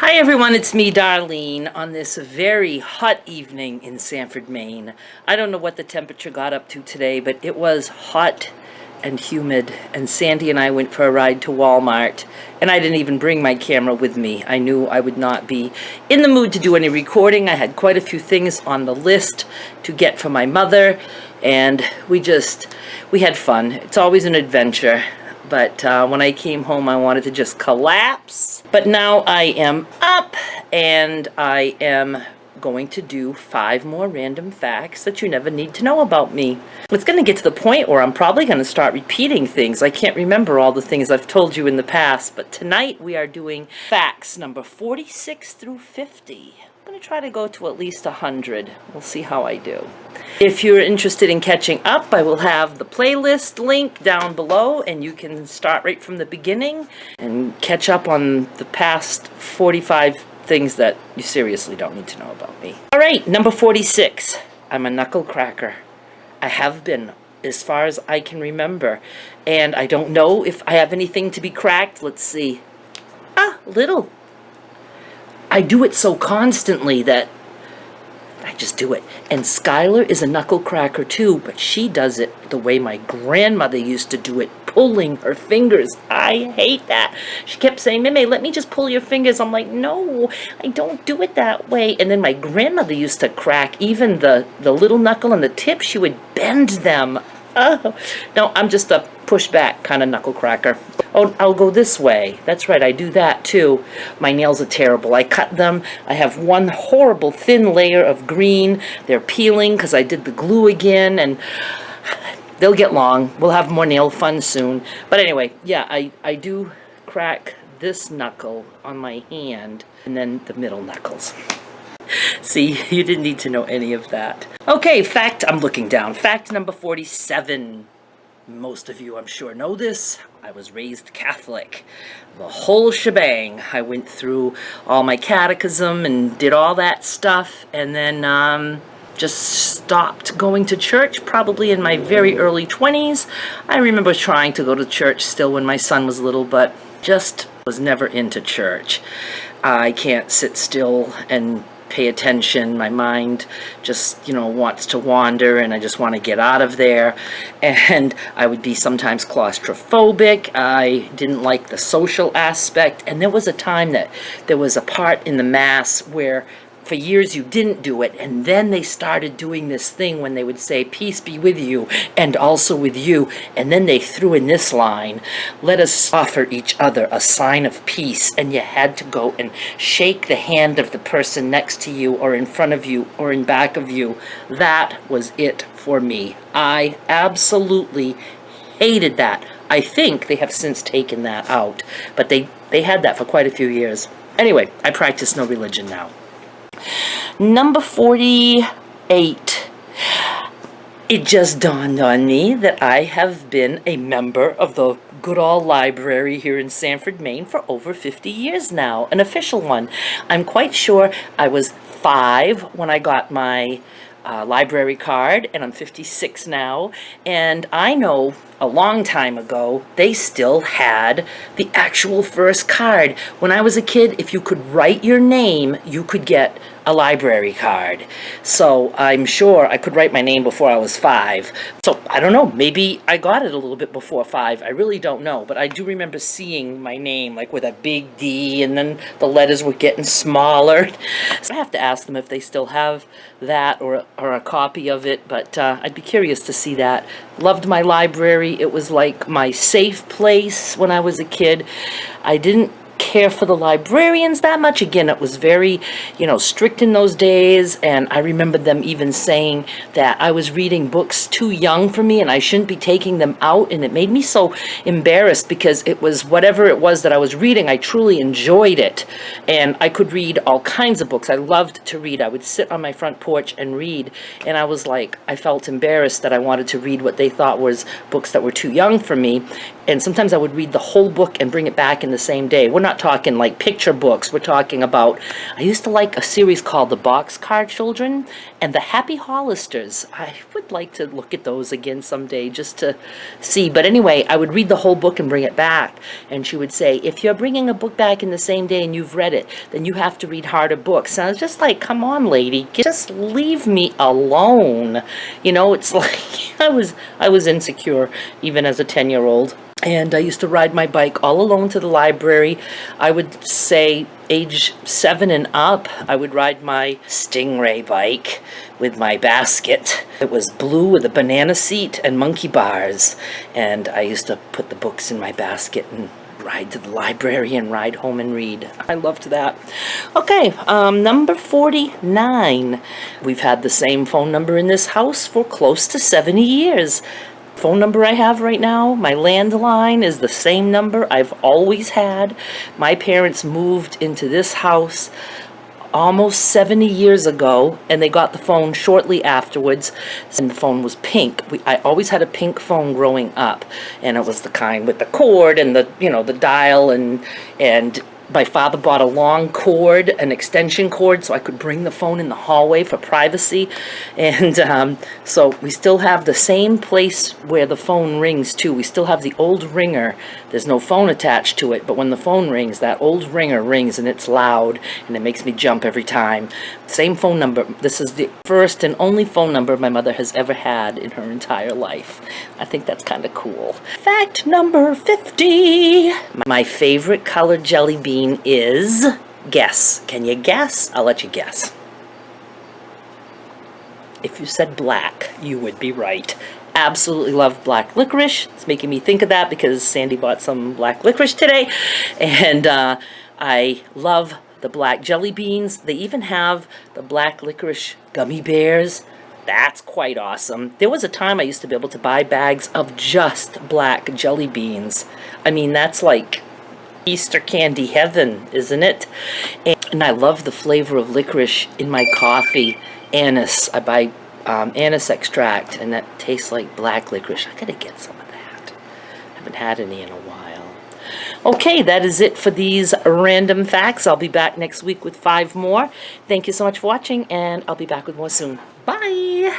Hi everyone, it's me, Darlene, on this very hot evening in Sanford, Maine. I don't know what the temperature got up to today, but it was hot and humid, and Sandy and I went for a ride to Walmart, and I didn't even bring my camera with me. I knew I would not be in the mood to do any recording. I had quite a few things on the list to get for my mother, and we had fun. It's always an adventure. But when I came home, I wanted to just collapse. But now I am up, and I am going to do 5 more random facts that you never need to know about me. It's going to get to the point where I'm probably going to start repeating things. I can't remember all the things I've told you in the past, but tonight we are doing facts number 46 through 50. I'm going to try to go to at least 100. We'll see how I do. If you're interested in catching up, I will have the playlist link down below, and you can start right from the beginning and catch up on the past 45 things that you seriously don't need to know about me. All right, number 46. I'm a knuckle cracker. I have been as far as I can remember, and I don't know if I have anything to be cracked. Let's see. Little. I do it so constantly that I just do it. And Skylar is a knuckle cracker too, but she does it the way my grandmother used to do it, pulling her fingers. I hate that. She kept saying, Mimi, let me just pull your fingers. I'm like, no, I don't do it that way. And then my grandmother used to crack even the little knuckle and the tip. She would bend them. Oh, no, I'm just a push-back kind of knuckle cracker. Oh, I'll go this way. That's right, I do that too. My nails are terrible. I cut them. I have one horrible thin layer of green. They're peeling because I did the glue again, and they'll get long. We'll have more nail fun soon. But anyway, yeah, I do crack this knuckle on my hand and then the middle knuckles. See, you didn't need to know any of that. Okay, I'm looking down. Fact number 47. Most of you, I'm sure, know this. I was raised Catholic. The whole shebang. I went through all my catechism and did all that stuff, and then just stopped going to church probably in my very early 20s. I remember trying to go to church still when my son was little, but just was never into church. I can't sit still and pay attention. My mind just, wants to wander, and I just want to get out of there. And I would be sometimes claustrophobic. I didn't like the social aspect. And there was a time that there was a part in the Mass where for years you didn't do it, and then they started doing this thing when they would say, peace be with you, and also with you, and then they threw in this line, let us offer each other a sign of peace, and you had to go and shake the hand of the person next to you, or in front of you, or in back of you. That was it for me. I absolutely hated that. I think they have since taken that out, but they had that for quite a few years. Anyway, I practice no religion now. Number 48. It just dawned on me that I have been a member of the Goodall Library here in Sanford, Maine for over 50 years now, an official one. I'm quite sure I was 5 when I got my library card, and I'm 56 now, and I know a long time ago they still had the actual first card. When I was a kid, if you could write your name, you could get a library card. So I'm sure I could write my name before I was 5. So I don't know, maybe I got it a little bit before 5. I really don't know, but I do remember seeing my name like with a big D, and then the letters were getting smaller. So I have to ask them if they still have that or a copy of it, but I'd be curious to see that. Loved my library. It was like my safe place when I was a kid. I didn't care for the librarians that much. Again, it was very, strict in those days, and I remember them even saying that I was reading books too young for me and I shouldn't be taking them out, and it made me so embarrassed because it was whatever it was that I was reading, I truly enjoyed it, and I could read all kinds of books. I loved to read. I would sit on my front porch and read, and I was like, I felt embarrassed that I wanted to read what they thought was books that were too young for me, and sometimes I would read the whole book and bring it back in the same day. We're not talking like picture books. We're talking about, I used to like a series called The Boxcar Children and The Happy Hollisters. I would like to look at those again someday just to see. But anyway, I would read the whole book and bring it back. And she would say, if you're bringing a book back in the same day and you've read it, then you have to read harder books. And I was just like, come on, lady, just leave me alone. You know, it's like I was insecure even as a 10-year-old. And I used to ride my bike all alone to the library. I would say age 7 and up, I would ride my Stingray bike with my basket. It was blue with a banana seat and monkey bars. And I used to put the books in my basket and ride to the library and ride home and read. I loved that. Okay, number 49. We've had the same phone number in this house for close to 70 years. Phone number I have right now, my landline, is the same number I've always had. My parents moved into this house almost 70 years ago, and they got the phone shortly afterwards, and the phone was pink. I always had a pink phone growing up, and it was the kind with the cord and the, you know, the dial, and my father bought a long cord, an extension cord, so I could bring the phone in the hallway for privacy. And so we still have the same place where the phone rings, too. We still have the old ringer. There's no phone attached to it, but when the phone rings, that old ringer rings, and it's loud, and it makes me jump every time. Same phone number. This is the first and only phone number my mother has ever had in her entire life. I think that's kind of cool. Fact number 50. My favorite colored jelly bean is, guess. Can you guess? I'll let you guess. If you said black, you would be right. Absolutely love black licorice. It's making me think of that because Sandy bought some black licorice today. And I love the black jelly beans. They even have the black licorice gummy bears. That's quite awesome. There was a time I used to be able to buy bags of just black jelly beans. I mean, that's like Easter candy heaven, isn't it? And I love the flavor of licorice in my coffee. Anise. I buy anise extract, and that tastes like black licorice. I gotta get some of that. I haven't had any in a while. Okay, that is it for these random facts. I'll be back next week with 5 more. Thank you so much for watching, and I'll be back with more soon. Bye!